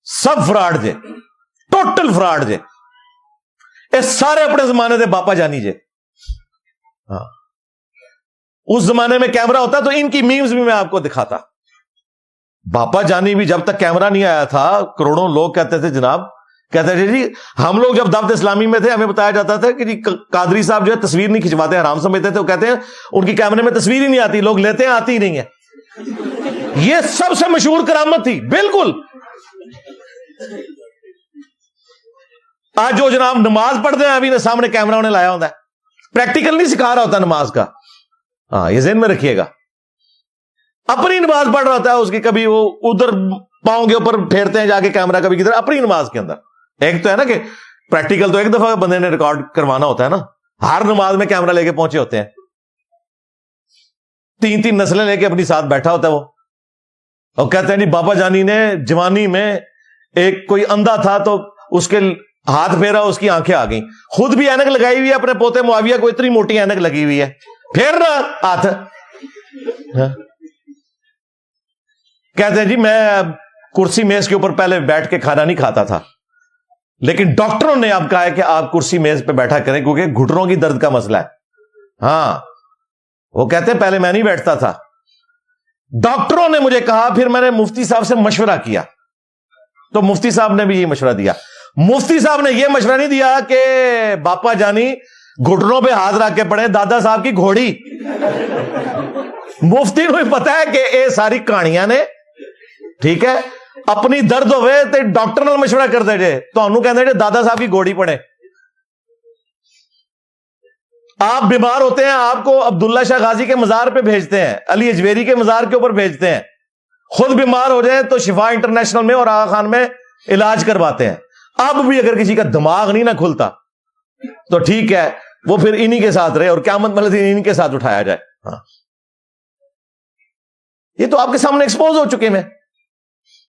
سب fraud جے, total fraud جے. اے سارے اپنے زمانے دے باپا جانی جے. ہاں, اس زمانے میں کیمرہ ہوتا تو ان کی میمز بھی میں آپ کو دکھاتا. باپا جانی بھی جب تک کیمرہ نہیں آیا تھا, کروڑوں لوگ کہتے تھے جناب, کہتے تھے جی ہم لوگ جب دعوت اسلامی میں تھے ہمیں بتایا جاتا تھا کہ جی قادری صاحب جو ہے تصویر نہیں کھنچواتے, حرام سمجھتے تھے. وہ کہتے ہیں ان کی کیمرے میں تصویر ہی نہیں آتی, لوگ لیتے ہیں آتی ہی نہیں ہے. یہ سب سے مشہور کرامت تھی. بالکل. آج جو جناب نماز پڑھتے ہیں ابھی سامنے کیمرہ انہیں لایا ہوتا ہے, پریکٹیکل نہیں سکھا رہا ہوتا نماز کا. ہاں, یہ ذہن میں رکھیے گا. اپنی نماز پڑھ رہا ہوتا ہے اس کی, کبھی وہ ادھر پاؤں کے اوپر پھیرتے ہیں جا کے کیمرہ, کبھی کدھر, اپنی نماز کے اندر. ایک تو ہے نا کہ پریکٹیکل تو ایک دفعہ بندے نے ریکارڈ کروانا ہوتا ہے نا, ہر نماز میں کیمرہ لے کے پہنچے ہوتے ہیں, 3 نسلیں لے کے اپنی ساتھ بیٹھا ہوتا ہے وہ, اور کہتے ہیں جی بابا جانی نے جوانی میں ایک کوئی اندھا تھا تو اس کے ہاتھ پھیرا, اس کی آنکھیں آ گئیں. خود بھی اینک لگائی ہوئی ہے, اپنے پوتے معاویہ کو اتنی موٹی اینک لگی ہوئی ہے, پھیر رہا ہاتھ. کہتے ہیں جی میں کرسی میز کے اوپر پہلے بیٹھ کے کھانا نہیں کھاتا تھا, لیکن ڈاکٹروں نے اب کہا ہے کہ آپ کرسی میز پہ بیٹھا کریں کیونکہ گھٹنوں کی درد کا مسئلہ ہے. ہاں, وہ کہتے ہیں پہلے میں نہیں بیٹھتا تھا, ڈاکٹروں نے مجھے کہا, پھر میں نے مفتی صاحب سے مشورہ کیا تو مفتی صاحب نے بھی یہ مشورہ دیا. مفتی صاحب نے یہ مشورہ نہیں دیا کہ باپا جانی گھٹنوں پہ ہاتھ رکھ کے پڑھے دادا صاحب کی گھوڑی. مفتی کو پتا ہے کہ یہ ساری کہانیاں نے, ٹھیک ہے, اپنی درد ہوئے تو ڈاکٹر نال مشورہ کرتے جے, تو انہوں کہتے ہیں دادا صاحب کی گھوڑی پڑھے. آپ بیمار ہوتے ہیں, آپ کو عبداللہ شاہ غازی کے مزار پہ بھیجتے ہیں, علی اجویری کے مزار کے اوپر بھیجتے ہیں. خود بیمار ہو جائیں تو شفا انٹرنیشنل میں اور آغا خان میں علاج کرواتے ہیں. اب بھی اگر کسی کا دماغ نہیں نہ کھلتا تو ٹھیک ہے, وہ پھر انہی کے ساتھ رہے اور قیامت میں انہی کے ساتھ اٹھایا جائے. ہاں, یہ تو آپ کے سامنے ایکسپوز ہو چکے ہیں.